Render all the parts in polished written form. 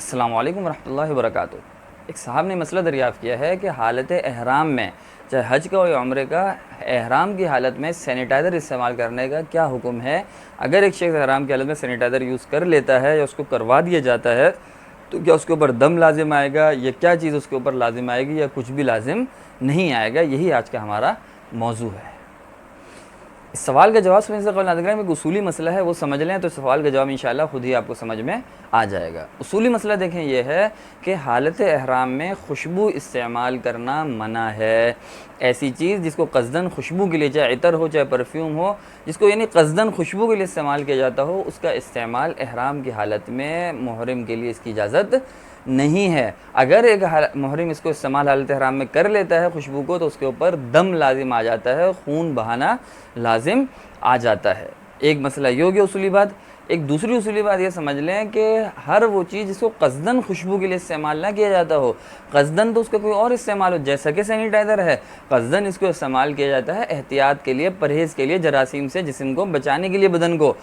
अस्सलामु अलैकुम वरहमतुल्लाहि वबरकातुहू। एक साहब ने मसला दरियाफ़्त किया है कि हालत एहराम में, चाहे हज का हो या उम्रे का, एहराम की हालत में सैनिटाइज़र इस्तेमाल करने का क्या हुक्म है। अगर एक शख्स एहराम की हालत में सैनिटाइज़र यूज़ कर लेता है या उसको करवा दिया जाता है तो क्या उसके ऊपर दम लाजिम आएगा, या क्या चीज़ उसके ऊपर लाजिम आएगी, या कुछ भी लाजिम नहीं आएगा। यही आज का हमारा मौजू है। इस सवाल का जवाब समझने से कबल नाज़रीन एक उसूली मसला है, वो समझ लें तो सवाल का जवाब इंशाअल्लाह खुद ही आपको समझ में आ जाएगा। उसूली मसला देखें ये है कि हालत एहराम में खुशबू इस्तेमाल करना मना है। ऐसी चीज़ जिसको क़स्दन खुशबू के लिए, चाहे इतर हो चाहे परफ्यूम हो, जिसको यानी क़स्दन खुशबू के लिए इस्तेमाल किया जाता हो, उसका इस्तेमाल एहराम की हालत में मुहर्रिम के लिए इसकी इजाज़त नहीं है। अगर एक मुहर्रिम इसको इस्तेमाल हालत एहराम में कर लेता है खुशबू को, तो उसके ऊपर दम लाजिम आ जाता है, खून बहाना लाजिम आ जाता है। एक मसला ये हो गया उसूली बात। एक दूसरी उसूली बात ये समझ लें कि हर वो चीज़ जिसको क़स्दन खुशबू के लिए इस्तेमाल ना किया जाता हो, क़स्दन तो उसका कोई और इस्तेमाल हो, जैसा कि सैनिटाइज़र है, क़स्दन इसको इस्तेमाल किया जाता है एहतियात के लिए, परहेज़ के लिए, जरासीम से जिस्म को बचाने के लिए, बदन को।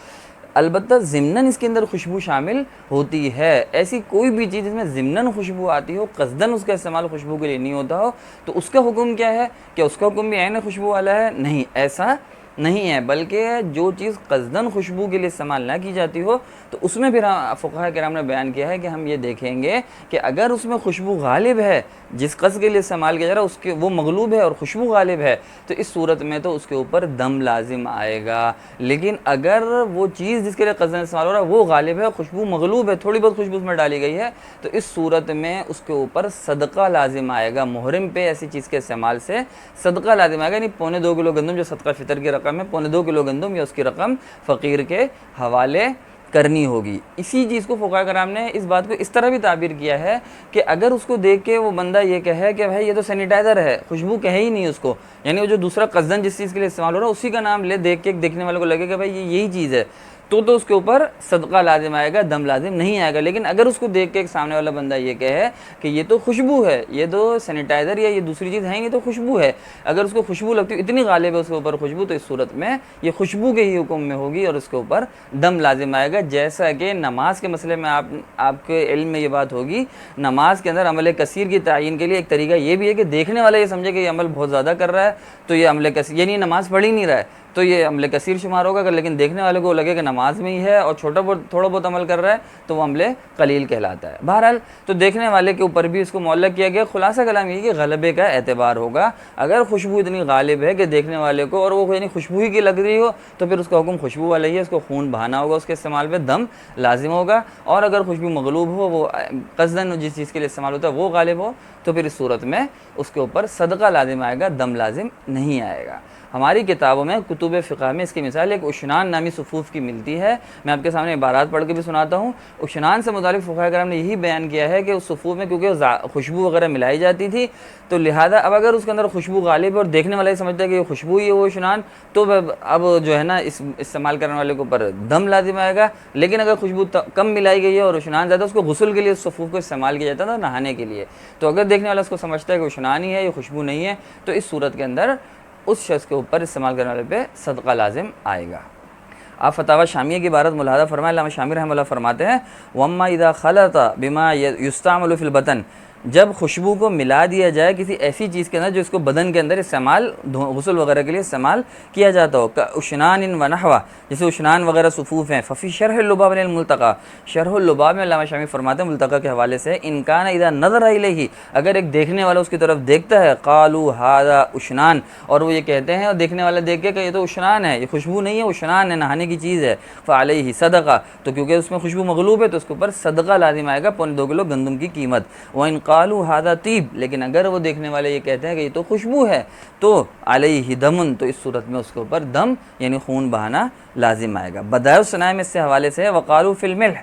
अलबत्ता ज़िम्नन इसके अंदर खुशबू शामिल होती है। ऐसी कोई भी चीज़ जिसमें ज़िम्नन खुशबू आती हो, क़स्दन उसका इस्तेमाल खुशबू के लिए नहीं होता हो, तो उसका हुक्म क्या है? क्या उसका हुक्म भी ऐन खुशबू वाला है? नहीं, ऐसा नहीं है। बल्कि जो चीज़ क़स्दन खुशबू के लिए इस्तेमाल ना की जाती हो, तो उसमें फिर फ़ुक़हा किराम ने बयान किया है कि हम ये देखेंगे कि अगर उसमें खुशबू गालिब है, जिस क़स्द के लिए इस्तेमाल किया जा रहा है उसके वो मग़लूब है और खुशबू गालिब है, तो इस सूरत में तो उसके ऊपर दम लाजिम आएगा। लेकिन अगर वो चीज़ जिसके लिए क़स्दन इस्तेमाल हो रहा है वो गालिब है, खुशबू मग़लूब है, थोड़ी बहुत खुशबू उसमें डाली गई है, तो इस सूरत में उसके ऊपर सदका लाजिम आएगा। मुहर्रिम पे ऐसी चीज़ के इस्तेमाल से सदका लाजिम आएगा। यानी 2.25 किलो गंदम जो सदका फ़ितर की रकम है, 2.25 किलो गंदम या उसकी रकम फ़कीर के हवाले करनी होगी। इसी चीज़ को फ़ुक़हा कराम ने इस बात को इस तरह भी ताबीर किया है कि अगर उसको देख के वो बंदा ये कहे कि भाई ये तो सैनिटाइज़र है, खुशबू कहे ही नहीं उसको, यानी वो जो दूसरा क़स्दन जिस चीज़ के लिए इस्तेमाल हो रहा है उसी का नाम ले, देख के देखने वाले को लगे कि भाई ये यही चीज़ है, तो उसके ऊपर सदका लाजिम आएगा, दम लाजिम नहीं आएगा। लेकिन अगर उसको देख के एक सामने वाला बंदा ये कहे कि ये तो खुशबू है, ये तो सैनिटाइज़र या ये दूसरी चीज़ है ही नहीं, तो खुशबू है, अगर उसको खुशबू लगती है, इतनी गालिब है उसके ऊपर खुशबू, तो इस सूरत में ये खुशबू के ही हुक्म में होगी और उसके ऊपर दम लाजिम आएगा। जैसा कि नमाज के मसले में आपके इल्म में ये बात होगी, नमाज के अंदर अमल कसीर की तयीन के लिए एक तरीका ये भी है कि देखने वाला ये समझे कि ये अमल बहुत ज़्यादा कर रहा है, तो ये अमल कसीर, यानी नमाज पढ़ ही नहीं रहा है, तो ये अमल कसीर शुमार होगा। अगर लेकिन देखने वाले को लगे कि नमाज में ही है और थोड़ा बहुत अमल कर रहा है, तो वो अमल कलील कहलाता है। बहरहाल तो देखने वाले के ऊपर भी इसको मुअल्लक़ किया गया। खुलासा कलाम ये कि गलबे का एतबार होगा। अगर खुशबू इतनी गालिब है कि देखने वाले को, और वो यानी खुशबू ही की लग रही हो, तो फिर उसका हुक्म खुशबू वाला ही है, उसको खून बहाना होगा, उसके इस्तेमाल पर दम लाजिम होगा। और अगर खुशबू मग़लूब हो, वो क़स्दन जिस चीज़ के लिए इस्तेमाल होता है वो गालिब हो, तो फिर इस सूरत में उसके ऊपर सदका लाजिम आएगा, दम लाजिम नहीं आएगा। हमारी किताबों में कुतुब फ़िक़ह में इसकी मिसाल एक उशनान नामी सफ़ूफ़ की मिलती है। मैं आपके सामने इबारात पढ़ के भी सुनाता हूँ। उशनान से मुतालिक फ़ुक़हा किराम ने यही बयान किया है कि उस सफ़ूफ़ में क्योंकि खुशबू वगैरह मिलाई जाती थी, तो लिहाजा अब अगर उसके अंदर खुशबू गालिब है और देखने वाला ही समझता है कि ये खुशबू ही है वो उशनान, तो अब जो है ना इस्तेमाल करने वाले के ऊपर दम लाजिम आएगा। लेकिन अगर खुशबू कम मिलाई गई है और उशनान ज़्यादा, उसको गुस्ल के लिए उस सफ़ूफ़ को इस्तेमाल किया जाता था, नहाने के लिए, तो अगर देखने वाला उसको समझता है कि उशनान ही है, ये खुशबू नहीं है, तो इस सूरत के अंदर उस शख्स के ऊपर इस्तेमाल करने वाले पे सदका लाजिम आएगा। आप फतावा शामिया की इबारत मुलाहज़ा फरमाएं, अल्लामा शामी रहमतुल्लाह फरमाते हैं, वम्मा इदा खलता बिमा युस्तामलु फिल बतन, जब खुशबू को मिला दिया जाए किसी ऐसी चीज़ के अंदर जो इसको बदन के अंदर इस्तेमाल, गुस्ल वगैरह के लिए इस्तेमाल किया जाता हो, का उशनान इन व नहवा, जैसे उशनान वगैरह सफ़ूफ़ हैं, फ़फ़ी शरह लुबाब मिनल मुल्तक़ा, शरह लुबाब में अल्लामा शामी फरमाते हैं मुल्तक़ा के हवाले से, इनकान इदा नज़र इलैहि, अगर एक देखने वाला उसकी तरफ देखता है, क़ालू हाज़ा उशनान, और वो ये कहते हैं और देखने वाला देख के कि ये तो उशनान है, ये खुशबू नहीं है, उशनान है, नहाने की चीज़ है, फ़अलैहि सदक़ा, तो क्योंकि उसमें खुशबू मग़लूब है तो उसके ऊपर सदका लाजिम आएगा, 2.25 किलो गंदम की कीमत। व कालू हादा तीब, लेकिन अगर वो देखने वाले ये कहते हैं कि ये तो खुशबू है, तो अलैहि दमुन, तो इस सूरत में उसके ऊपर दम यानी खून बहाना लाजिम आएगा। बदायु सनाए में इससे हवाले से है, वक़ालू फिल मिल्ह,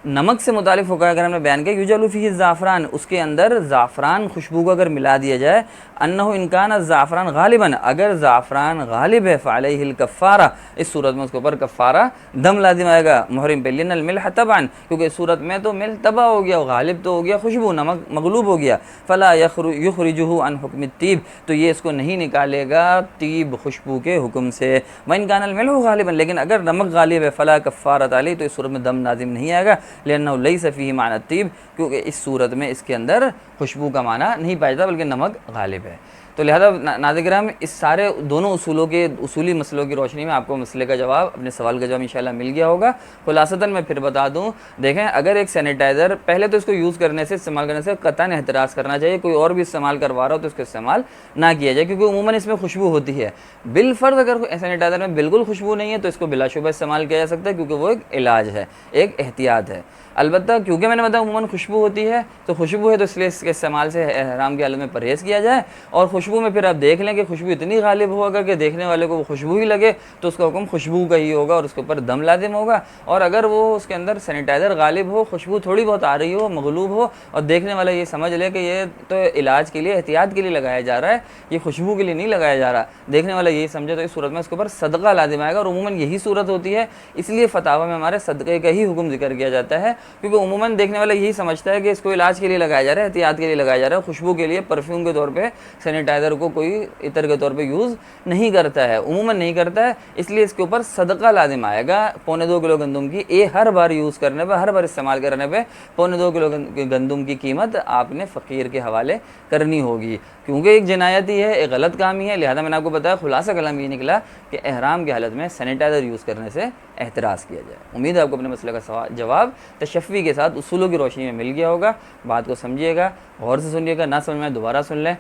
नमक से मुतालिक फ़ुक़हा किराम ने बयान किया, युजलु फ़ीही ज़ाफ़रान, उसके अंदर ज़ाफ़रान खुशबू को अगर मिला दिया जाए, अन्नहु इनकान ज़ाफ़रान गालिबन, अगर ज़ाफ़रान गालिब है, फ़अलैहिल कफ़ारा, इस सूरत में उसके ऊपर कफ़ारा दम लाजिम आएगा मुहर्रिम पे, लिअन्नल मिल्ह तबअन, क्योंकि इस सूरत में तो मिल्ह तबा हो गया, गालिब तो हो गया खुशबू, नमक मग़लूब हो गया, फ़ला युख़रिजुहु अन हुक्म तीब, तो ये इसको नहीं निकालेगा तीब खुशबू के हुक्म से। व इनकानल मिल्हु गालिबन, लेकिन अगर नमक गालिब है, फ़ला कफ़ारत अलैहि, तो इस सूरत में दम लाजिम नहीं आएगा। लिअन्नहु लैसा फ़ीही माना तीब, क्योंकि इस सूरत में इसके अंदर खुशबू का माना नहीं पाया जाता बल्कि नमक गालिब है। तो लिहाजा नाज़रीन इस सारे दोनों उसूली मसलों की रोशनी में आपको मसले का जवाब, अपने सवाल का जवाब इंशाल्लाह मिल गया होगा। खुलासतन मैं फिर बता दूं, देखें अगर एक सैनिटाइज़र पहले तो इसको यूज़ करने से, इस्तेमाल करने से कतई एहतराज़ करना चाहिए। कोई और भी इस्तेमाल करवा रहा हो तो इसको इस्तेमाल ना किया जाए, क्योंकि उमूमन इसमें खुशबू होती है। बिलफ़र्ज़ अगर सैनिटाइज़र में बिल्कुल खुशबू नहीं है तो इसको बिलाशुबा इस्तेमाल किया जा सकता है, क्योंकि वो एक इलाज है, एक एहतियात है। अलबत्ता क्योंकि मैंने बताया उमूमन खुशबू होती है, तो खुशबू है तो इसलिए इसके इस्तेमाल से एहराम की हालत में परहेज़ किया जाए। और खुशबू में फिर आप देख लें कि खुशबू इतनी गालिब हो अगर कि देखने वाले को वो खुशबू ही लगे तो उसका हुक्म खुशबू का ही होगा और उसके ऊपर दम लाजिम होगा। और अगर वो उसके अंदर सैनिटाइज़र गालिब हो, खुशबू थोड़ी बहुत आ रही हो, मगलूब हो, और देखने वाला ये समझ ले कि ये तो इलाज के लिए, एहतियात के लिए लगाया जा रहा है, ये खुशबू के लिए नहीं लगाया जा रहा, देखने वाला यही समझे, तो इस सूरत में उसके ऊपर सदका लाजिम आएगा। और उमूमन यही सूरत होती है, इसलिए फतावा में हमारे सदक़े का ही हुक्म जिक्र किया जाता है, क्योंकि उमूमन देखने वाला यही समझता है कि इसको इलाज के लिए लगाया जा रहा है, एहतियात के लिए लगाया जा रहा है, खुशबू के लिए, परफ्यूम के तौर पे सैनिटाइज़र को कोई इतर के तौर पे यूज़ नहीं करता है, उमूमन नहीं करता है। इसलिए इसके ऊपर सदका लाजिम आएगा। 2.25 किलो गंदम की हर बार यूज़ करने पर, हर बार इस्तेमाल करने पर 2.25 किलो गंदम की कीमत आपने फ़कीर के हवाले करनी होगी, क्योंकि एक जनायत ही है, एक गलत काम ही है। लिहाजा मैंने आपको बताया, खुलासा कलाम ये निकला कि एहराम की हालत में सैनिटाइज़र यूज़ करने से एहतराज़ किया जाए। उम्मीद है आपको अपने मसले का जवाब तशफ़ी के साथ उसूलों की रोशनी में मिल गया होगा। बात को समझिएगा, गौर से सुनिएगा, ना समझ में दोबारा सुन लें।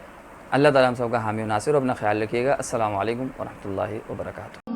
अल्लाह ताला हम सबका हामी और नासिर, अपना ख्याल रखिएगा। अस्सलामु अलैकुम व रहमतुल्लाहि व बरकातुहू।